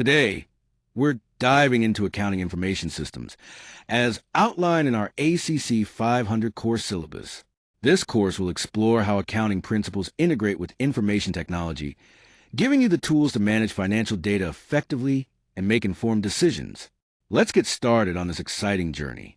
Today, we're diving into accounting information systems, as outlined in our ACC 500 course syllabus. This course will explore how accounting principles integrate with information technology, giving you the tools to manage financial data effectively and make informed decisions. Let's get started on this exciting journey.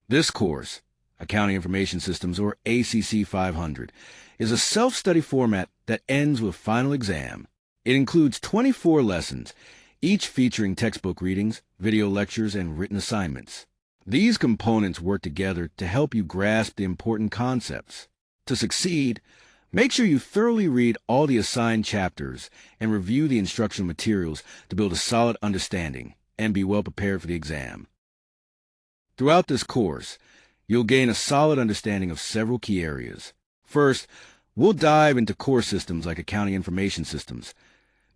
This course, Accounting Information Systems, or ACC 500, is a self-study format that ends with final exam. It includes 24 lessons, each featuring textbook readings, video lectures, and written assignments. These components work together to help you grasp the important concepts. To succeed, make sure you thoroughly read all the assigned chapters and review the instructional materials to build a solid understanding and be well prepared for the exam. Throughout this course, you'll gain a solid understanding of several key areas. First, we'll dive into core systems like accounting information systems,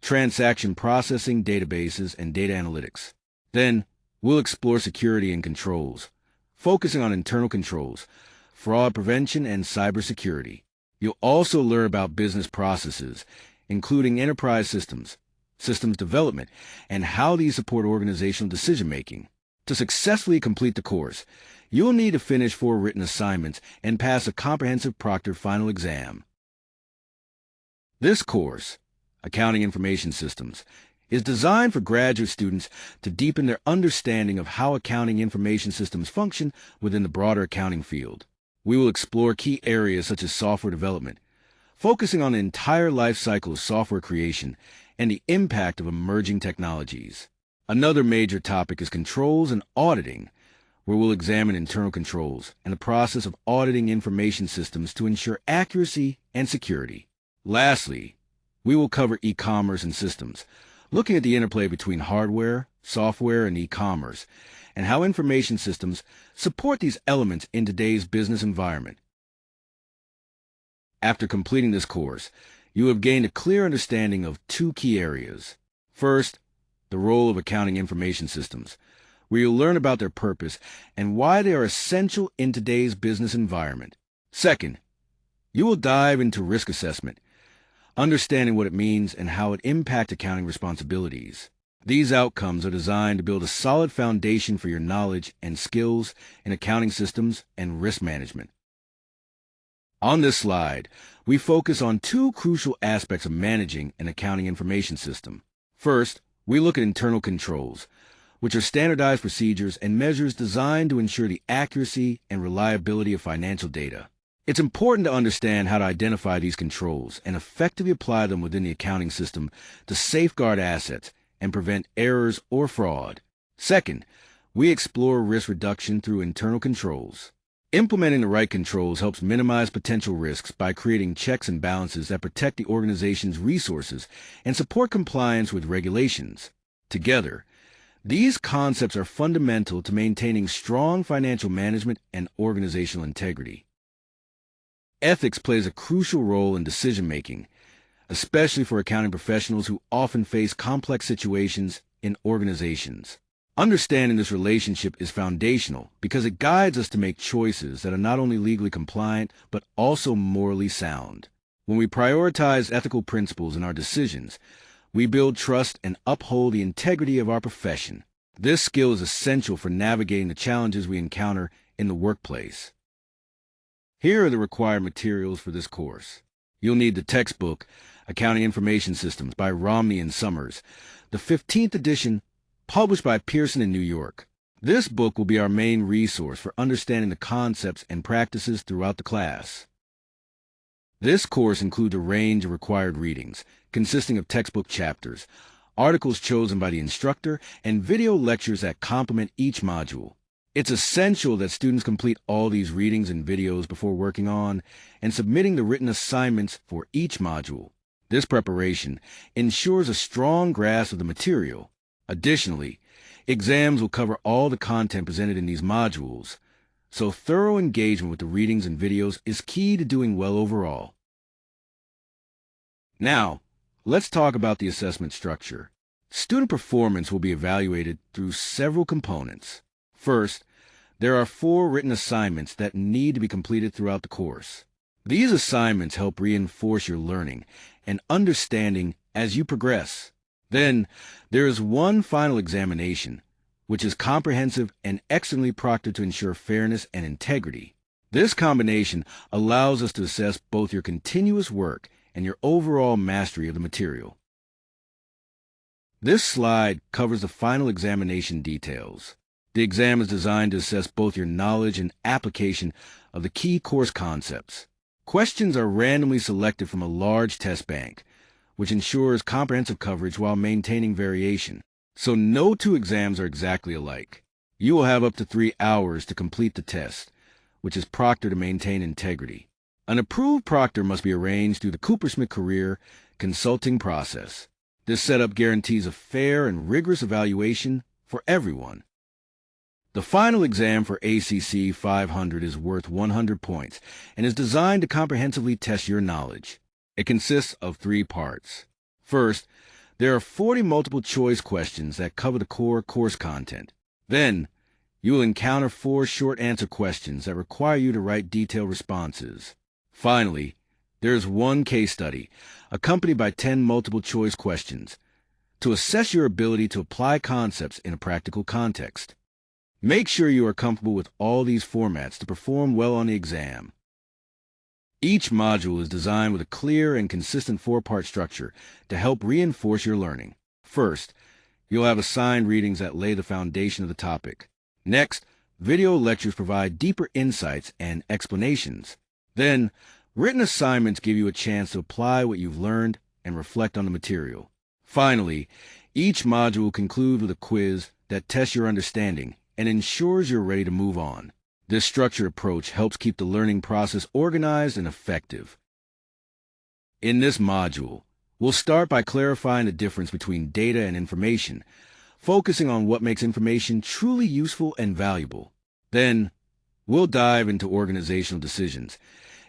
transaction processing, databases, and data analytics. Then, we'll explore security and controls, focusing on internal controls, fraud prevention, and cybersecurity. You'll also learn about business processes, including enterprise systems, systems development, and how these support organizational decision-making. To successfully complete the course, you'll need to finish 4 written assignments and pass a comprehensive proctored final exam. This course, Accounting Information Systems, is designed for graduate students to deepen their understanding of how accounting information systems function within the broader accounting field. We will explore key areas such as software development, focusing on the entire life cycle of software creation and the impact of emerging technologies. Another major topic is controls and auditing, where we'll examine internal controls and the process of auditing information systems to ensure accuracy and security. Lastly, we will cover e-commerce and systems, looking at the interplay between hardware, software, and e-commerce, and how information systems support these elements in today's business environment. After completing this course, you have gained a clear understanding of 2 key areas. First, the role of accounting information systems, where you'll learn about their purpose and why they are essential in today's business environment. Second, you will dive into risk assessment, understanding what it means and how it impacts accounting responsibilities. These outcomes are designed to build a solid foundation for your knowledge and skills in accounting systems and risk management. On this slide, we focus on 2 crucial aspects of managing an accounting information system. First, we look at internal controls, which are standardized procedures and measures designed to ensure the accuracy and reliability of financial data. It's important to understand how to identify these controls and effectively apply them within the accounting system to safeguard assets and prevent errors or fraud. Second, we explore risk reduction through internal controls. Implementing the right controls helps minimize potential risks by creating checks and balances that protect the organization's resources and support compliance with regulations. Together, these concepts are fundamental to maintaining strong financial management and organizational integrity. Ethics plays a crucial role in decision-making, especially for accounting professionals who often face complex situations in organizations. Understanding this relationship is foundational because it guides us to make choices that are not only legally compliant, but also morally sound. When we prioritize ethical principles in our decisions, we build trust and uphold the integrity of our profession. This skill is essential for navigating the challenges we encounter in the workplace. Here are the required materials for this course. You'll need the textbook, Accounting Information Systems by Romney and Summers, the 15th edition, published by Pearson in New York. This book will be our main resource for understanding the concepts and practices throughout the class. This course includes a range of required readings, consisting of textbook chapters, articles chosen by the instructor, and video lectures that complement each module. It's essential that students complete all these readings and videos before working on and submitting the written assignments for each module. This preparation ensures a strong grasp of the material. Additionally, exams will cover all the content presented in these modules, so thorough engagement with the readings and videos is key to doing well overall. Now, let's talk about the assessment structure. Student performance will be evaluated through several components. First, there are 4 written assignments that need to be completed throughout the course. These assignments help reinforce your learning and understanding as you progress. Then, there is one final examination, which is comprehensive and excellently proctored to ensure fairness and integrity. This combination allows us to assess both your continuous work and your overall mastery of the material. This slide covers the final examination details. The exam is designed to assess both your knowledge and application of the key course concepts. Questions are randomly selected from a large test bank, which ensures comprehensive coverage while maintaining variation. So no two exams are exactly alike. You will have up to 3 hours to complete the test, which is proctored to maintain integrity. An approved proctor must be arranged through the Coopersmith Career Consulting process. This setup guarantees a fair and rigorous evaluation for everyone. The final exam for ACC 500 is worth 100 points and is designed to comprehensively test your knowledge. It consists of 3 parts. First, there are 40 multiple-choice questions that cover the core course content. Then, you will encounter 4 short-answer questions that require you to write detailed responses. Finally, there is 1 case study, accompanied by 10 multiple-choice questions, to assess your ability to apply concepts in a practical context. Make sure you are comfortable with all these formats to perform well on the exam. Each module is designed with a clear and consistent 4-part structure to help reinforce your learning. First, you'll have assigned readings that lay the foundation of the topic. Next, video lectures provide deeper insights and explanations. Then, written assignments give you a chance to apply what you've learned and reflect on the material. Finally, each module concludes with a quiz that tests your understanding and ensures you're ready to move on. This structured approach helps keep the learning process organized and effective. In this module, we'll start by clarifying the difference between data and information, focusing on what makes information truly useful and valuable. Then, we'll dive into organizational decisions,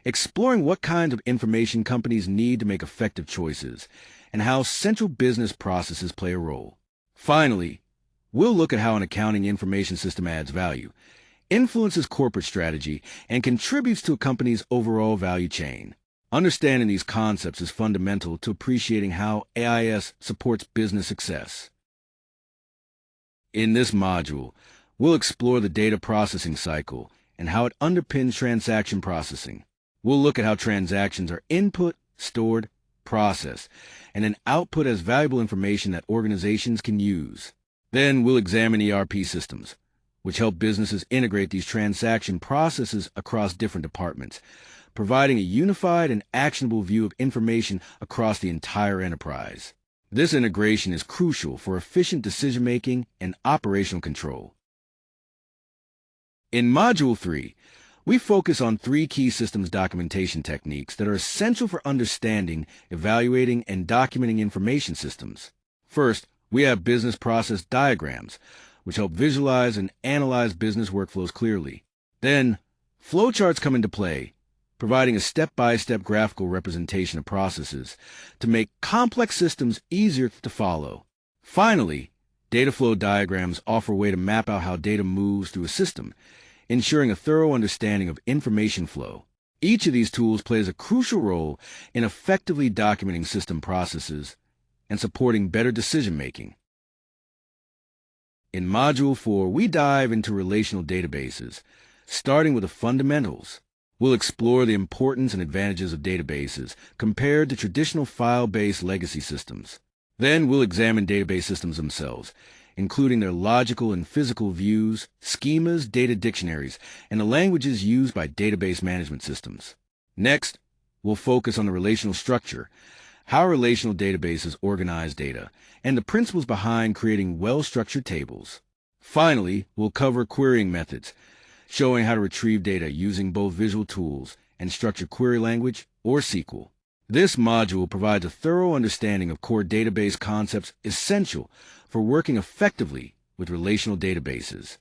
exploring what kinds of information companies need to make effective choices, and how central business processes play a role. Finally, we'll look at how an accounting information system adds value, influences corporate strategy, and contributes to a company's overall value chain. Understanding these concepts is fundamental to appreciating how AIS supports business success. In this module, we'll explore the data processing cycle and how it underpins transaction processing. We'll look at how transactions are input, stored, processed, and then output as valuable information that organizations can use. Then we'll examine ERP systems, which help businesses integrate these transaction processes across different departments, providing a unified and actionable view of information across the entire enterprise. This integration is crucial for efficient decision-making and operational control. In Module 3, we focus on 3 key systems documentation techniques that are essential for understanding, evaluating, and documenting information systems. First, we have business process diagrams, which help visualize and analyze business workflows clearly. Then, flowcharts come into play, providing a step-by-step graphical representation of processes to make complex systems easier to follow. Finally, data flow diagrams offer a way to map out how data moves through a system, ensuring a thorough understanding of information flow. Each of these tools plays a crucial role in effectively documenting system processes and supporting better decision-making. In Module 4, we dive into relational databases, starting with the fundamentals. We'll explore the importance and advantages of databases compared to traditional file-based legacy systems. Then we'll examine database systems themselves, including their logical and physical views, schemas, data dictionaries, and the languages used by database management systems. Next, we'll focus on the relational structure, how relational databases organize data, and the principles behind creating well-structured tables. Finally, we'll cover querying methods, showing how to retrieve data using both visual tools and structured query language, or SQL. This module provides a thorough understanding of core database concepts essential for working effectively with relational databases.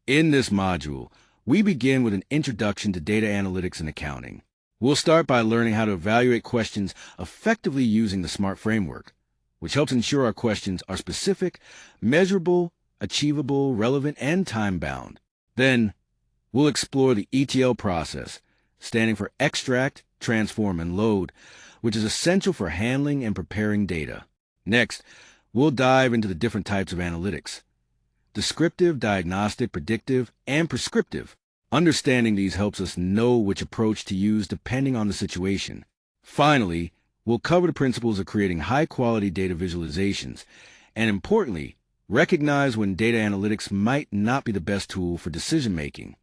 In this module, we begin with an introduction to data analytics and accounting. We'll start by learning how to evaluate questions effectively using the SMART framework, which helps ensure our questions are specific, measurable, achievable, relevant, and time-bound. Then, we'll explore the ETL process, standing for extract, transform, and load, which is essential for handling and preparing data. Next, we'll dive into the different types of analytics: descriptive, diagnostic, predictive, and prescriptive. Understanding these helps us know which approach to use depending on the situation. Finally, we'll cover the principles of creating high-quality data visualizations, and importantly, recognize when data analytics might not be the best tool for decision-making.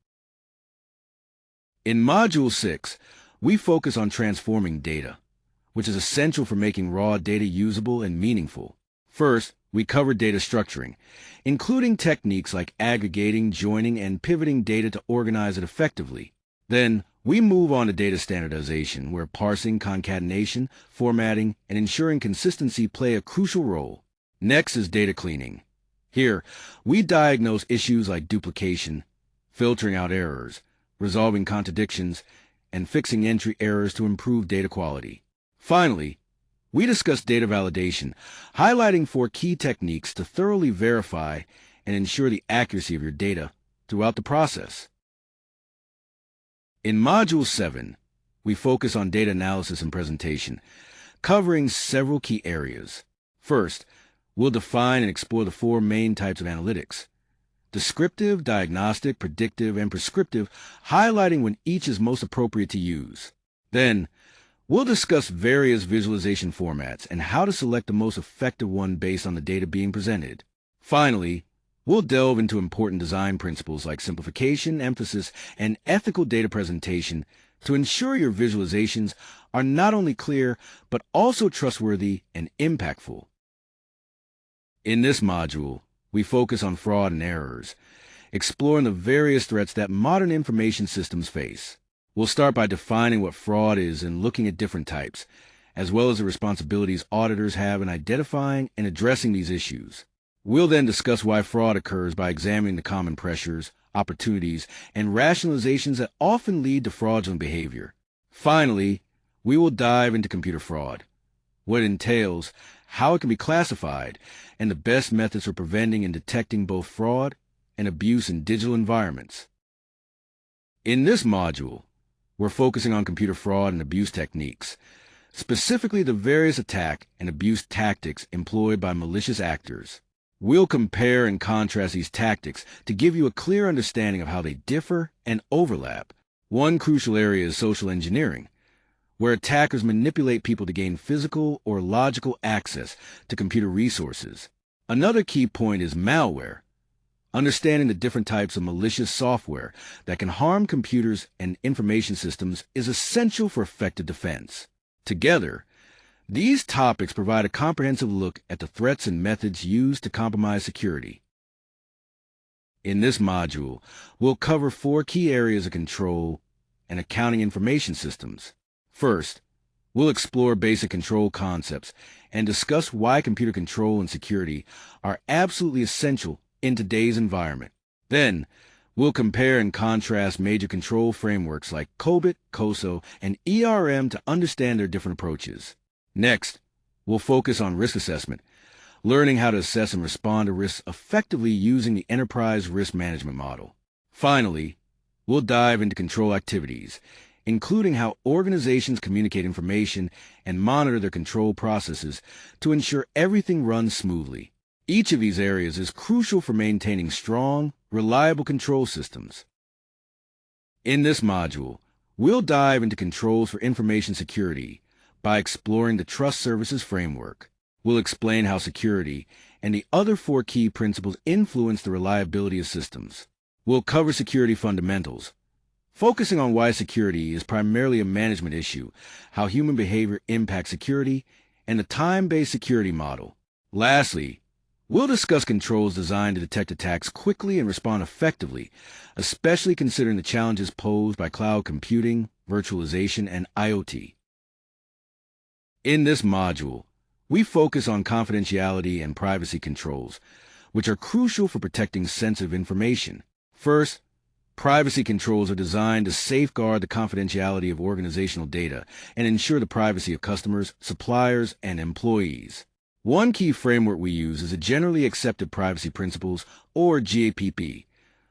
In Module 6, we focus on transforming data, which is essential for making raw data usable and meaningful. First, we cover data structuring, including techniques like aggregating, joining, and pivoting data to organize it effectively. Then, we move on to data standardization, where parsing, concatenation, formatting, and ensuring consistency play a crucial role. Next is data cleaning. Here, we diagnose issues like duplication, filtering out errors, resolving contradictions, and fixing entry errors to improve data quality. Finally, we discuss data validation, highlighting 4 key techniques to thoroughly verify and ensure the accuracy of your data throughout the process. In Module 7, we focus on data analysis and presentation, covering several key areas. First, we'll define and explore the 4 main types of analytics: descriptive, diagnostic, predictive, and prescriptive, highlighting when each is most appropriate to use. Then, we'll discuss various visualization formats and how to select the most effective one based on the data being presented. Finally, we'll delve into important design principles like simplification, emphasis, and ethical data presentation to ensure your visualizations are not only clear, but also trustworthy and impactful. In this module, we focus on fraud and errors, exploring the various threats that modern information systems face. We'll start by defining what fraud is and looking at different types, as well as the responsibilities auditors have in identifying and addressing these issues. We'll then discuss why fraud occurs by examining the common pressures, opportunities, and rationalizations that often lead to fraudulent behavior. Finally, we will dive into computer fraud, what it entails, how it can be classified, and the best methods for preventing and detecting both fraud and abuse in digital environments. In this module, we're focusing on computer fraud and abuse techniques, specifically the various attack and abuse tactics employed by malicious actors. We'll compare and contrast these tactics to give you a clear understanding of how they differ and overlap. One crucial area is social engineering, where attackers manipulate people to gain physical or logical access to computer resources. Another key point is malware. Understanding the different types of malicious software that can harm computers and information systems is essential for effective defense. Together, these topics provide a comprehensive look at the threats and methods used to compromise security. In this module, we'll cover 4 key areas of control and accounting information systems. First, we'll explore basic control concepts and discuss why computer control and security are absolutely essential in today's environment. Then, we'll compare and contrast major control frameworks like COBIT, COSO, and ERM to understand their different approaches. Next, we'll focus on risk assessment, learning how to assess and respond to risks effectively using the enterprise risk management model. Finally, we'll dive into control activities, including how organizations communicate information and monitor their control processes to ensure everything runs smoothly. Each of these areas is crucial for maintaining strong, reliable control systems. In this module, we'll dive into controls for information security by exploring the Trust Services Framework. We'll explain how security and the other 4 key principles influence the reliability of systems. We'll cover security fundamentals, focusing on why security is primarily a management issue, how human behavior impacts security, and the time-based security model. Lastly, we'll discuss controls designed to detect attacks quickly and respond effectively, especially considering the challenges posed by cloud computing, virtualization, and IoT. In this module, we focus on confidentiality and privacy controls, which are crucial for protecting sensitive information. First, privacy controls are designed to safeguard the confidentiality of organizational data and ensure the privacy of customers, suppliers, and employees. One key framework we use is the Generally Accepted Privacy Principles, or GAPP,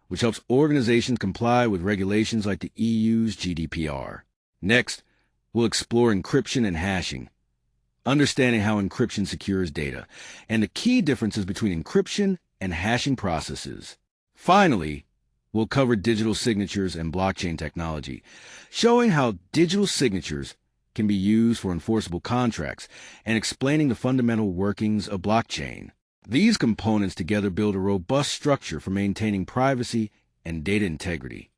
which helps organizations comply with regulations like the EU's GDPR. Next, we'll explore encryption and hashing, understanding how encryption secures data, and the key differences between encryption and hashing processes. Finally, we'll cover digital signatures and blockchain technology, showing how digital signatures can be used for enforceable contracts and explaining the fundamental workings of blockchain. These components together build a robust structure for maintaining privacy and data integrity.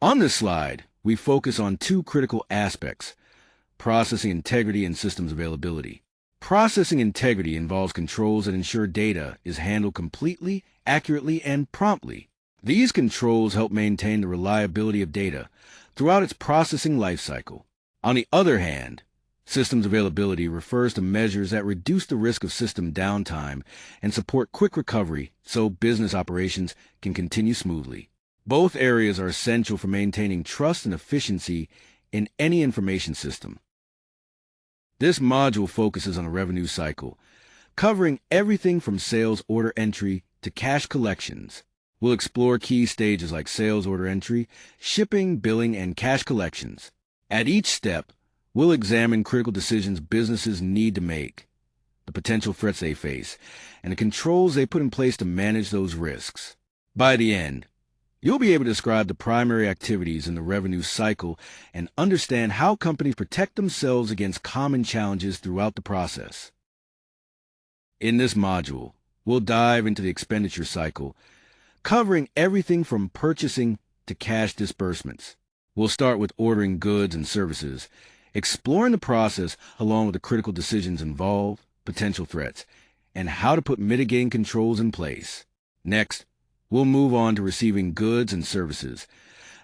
On this slide, we focus on two critical aspects: processing integrity and systems availability. Processing integrity involves controls that ensure data is handled completely, accurately, and promptly. These controls help maintain the reliability of data throughout its processing lifecycle. On the other hand, systems availability refers to measures that reduce the risk of system downtime and support quick recovery so business operations can continue smoothly. Both areas are essential for maintaining trust and efficiency in any information system. This module focuses on a revenue cycle, covering everything from sales order entry to cash collections. We'll explore key stages like sales order entry, shipping, billing, and cash collections. At each step, we'll examine critical decisions businesses need to make, the potential threats they face, and the controls they put in place to manage those risks. By the end, you'll be able to describe the primary activities in the revenue cycle and understand how companies protect themselves against common challenges throughout the process. In this module, we'll dive into the expenditure cycle, covering everything from purchasing to cash disbursements. We'll start with ordering goods and services, exploring the process along with the critical decisions involved, potential threats, and how to put mitigating controls in place. Next, we'll move on to receiving goods and services,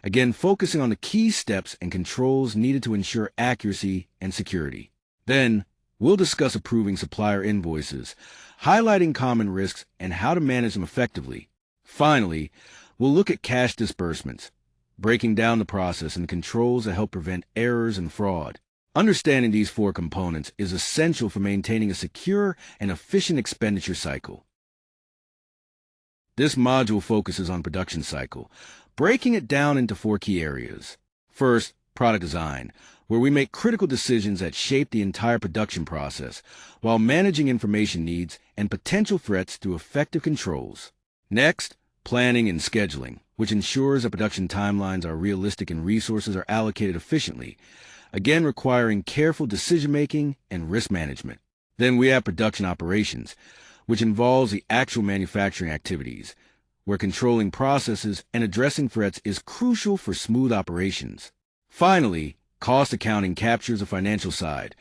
again focusing on the key steps and controls needed to ensure accuracy and security. Then, we'll discuss approving supplier invoices, highlighting common risks and how to manage them effectively. Finally, we'll look at cash disbursements, breaking down the process and the controls that help prevent errors and fraud. Understanding these four components is essential for maintaining a secure and efficient expenditure cycle. This module focuses on production cycle, breaking it down into four key areas. First, product design, where we make critical decisions that shape the entire production process while managing information needs and potential threats through effective controls. Next, planning and scheduling, which ensures that production timelines are realistic and resources are allocated efficiently, again requiring careful decision-making and risk management. Then we have production operations, which involves the actual manufacturing activities, where controlling processes and addressing threats is crucial for smooth operations. Finally, cost accounting captures the financial side,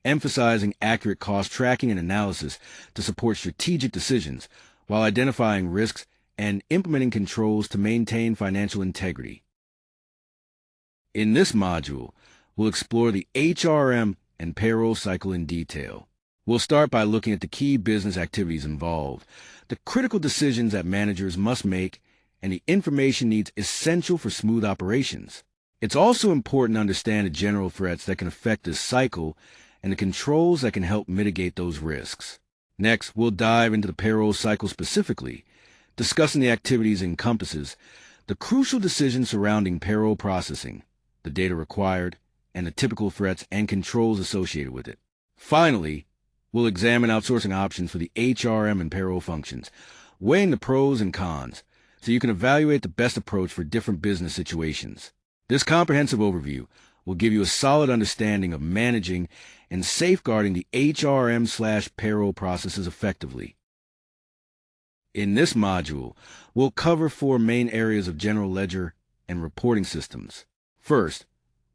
emphasizing accurate cost tracking and analysis to support strategic decisions while identifying risks and implementing controls to maintain financial integrity. In this module, we'll explore the HRM and payroll cycle in detail. We'll start by looking at the key business activities involved, the critical decisions that managers must make, and the information needs essential for smooth operations. It's also important to understand the general threats that can affect this cycle and the controls that can help mitigate those risks. Next, we'll dive into the payroll cycle specifically, discussing the activities it encompasses, the crucial decisions surrounding payroll processing, the data required, and the typical threats and controls associated with it. Finally, we'll examine outsourcing options for the HRM and payroll functions, weighing the pros and cons, so you can evaluate the best approach for different business situations. This comprehensive overview will give you a solid understanding of managing and safeguarding the HRM/payroll processes effectively. In this module, we'll cover four main areas of general ledger and reporting systems. First,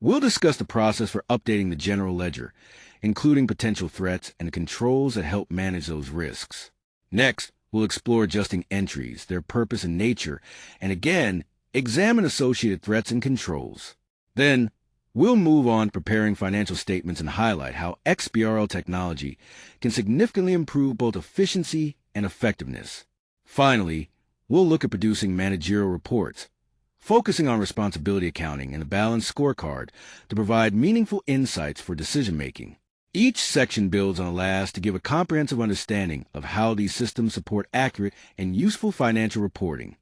we'll discuss the process for updating the general ledger, including potential threats and controls that help manage those risks. Next, we'll explore adjusting entries, their purpose and nature, and again, examine associated threats and controls. Then, we'll move on to preparing financial statements and highlight how XBRL technology can significantly improve both efficiency and effectiveness. Finally, we'll look at producing managerial reports, focusing on responsibility accounting and a balanced scorecard to provide meaningful insights for decision-making. Each section builds on the last to give a comprehensive understanding of how these systems support accurate and useful financial reporting.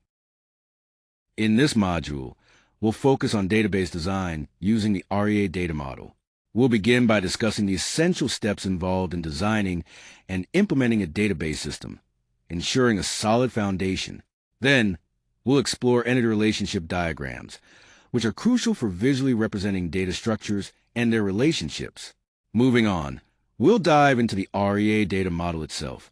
In this module, we'll focus on database design using the REA data model. We'll begin by discussing the essential steps involved in designing and implementing a database system, ensuring a solid foundation. Then, we'll explore entity relationship diagrams, which are crucial for visually representing data structures and their relationships. Moving on, we'll dive into the REA data model itself,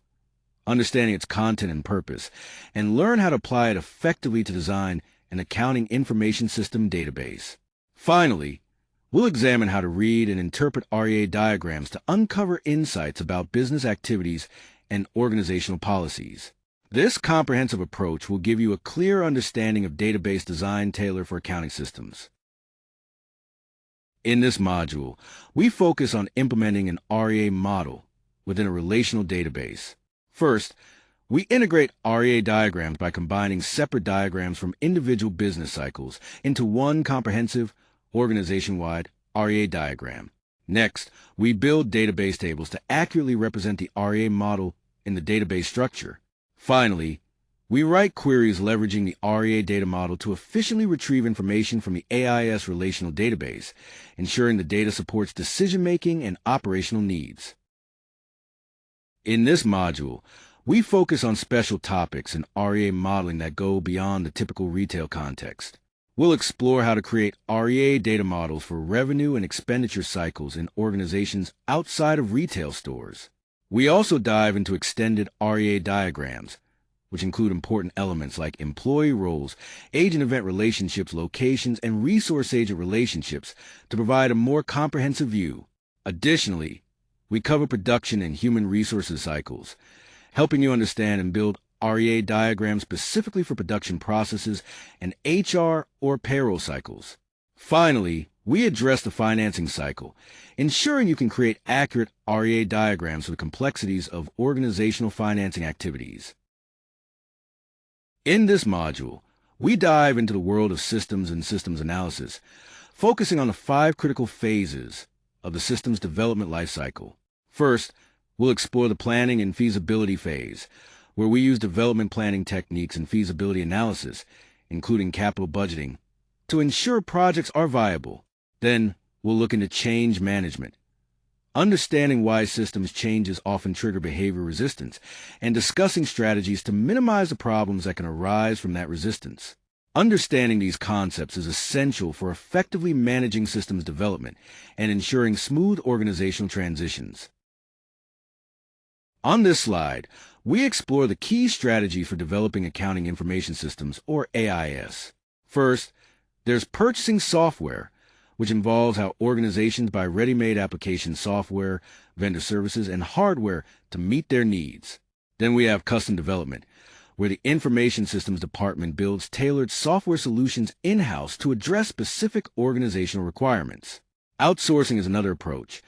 understanding its content and purpose, and learn how to apply it effectively to design an accounting information system database. Finally, we'll examine how to read and interpret REA diagrams to uncover insights about business activities and organizational policies. This comprehensive approach will give you a clear understanding of database design tailored for accounting systems. In this module, we focus on implementing an REA model within a relational database. First, we integrate REA diagrams by combining separate diagrams from individual business cycles into one comprehensive, organization-wide REA diagram. Next, we build database tables to accurately represent the REA model in the database structure. Finally, we write queries leveraging the REA data model to efficiently retrieve information from the AIS relational database, ensuring the data supports decision-making and operational needs. In this module, we focus on special topics in REA modeling that go beyond the typical retail context. We'll explore how to create REA data models for revenue and expenditure cycles in organizations outside of retail stores. We also dive into extended REA diagrams, which include important elements like employee roles, agent-event relationships, locations, and resource-agent relationships to provide a more comprehensive view. Additionally, we cover production and human resources cycles, helping you understand and build REA diagrams specifically for production processes and HR or payroll cycles. Finally, we address the financing cycle, ensuring you can create accurate REA diagrams for the complexities of organizational financing activities. In this module, we dive into the world of systems and systems analysis, focusing on the 5 critical phases of the systems development lifecycle. First, we'll explore the planning and feasibility phase, where we use development planning techniques and feasibility analysis, including capital budgeting, to ensure projects are viable. Then, we'll look into change management, understanding why systems changes often trigger behavior resistance, and discussing strategies to minimize the problems that can arise from that resistance. Understanding these concepts is essential for effectively managing systems development and ensuring smooth organizational transitions. On this slide, we explore the key strategies for developing accounting information systems, or AIS. First, there's purchasing software, which involves how organizations buy ready-made application software, vendor services, and hardware to meet their needs. Then we have custom development, where the Information Systems Department builds tailored software solutions in-house to address specific organizational requirements. Outsourcing is another approach,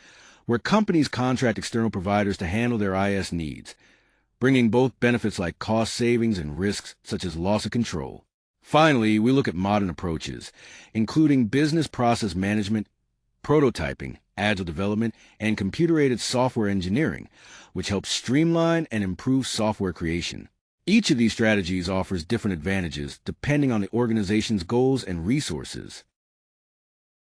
where companies contract external providers to handle their IS needs, bringing both benefits like cost savings and risks such as loss of control. Finally, we look at modern approaches, including business process management, prototyping, agile development, and computer-aided software engineering, which helps streamline and improve software creation. Each of these strategies offers different advantages depending on the organization's goals and resources.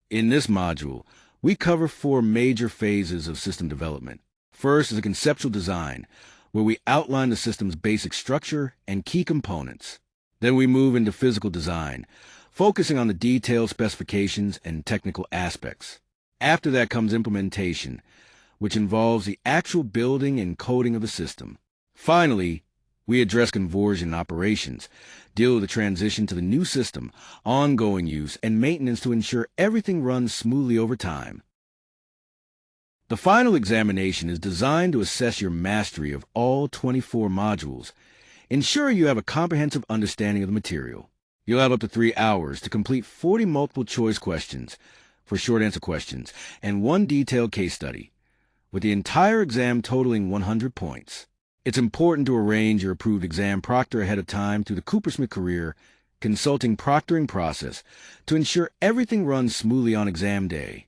In this module, we cover 4 major phases of system development. First is a conceptual design, where we outline the system's basic structure and key components. Then we move into physical design, focusing on the detailed specifications and technical aspects. After that comes implementation, which involves the actual building and coding of the system. Finally, we address conversion and operations, deal with the transition to the new system, ongoing use, and maintenance to ensure everything runs smoothly over time. The final examination is designed to assess your mastery of all 24 modules, ensuring you have a comprehensive understanding of the material. You'll have up to 3 hours to complete 40 multiple-choice questions for short-answer questions and 1 detailed case study, with the entire exam totaling 100 points. It's important to arrange your approved exam proctor ahead of time through the Coopersmith Career Consulting proctoring process to ensure everything runs smoothly on exam day.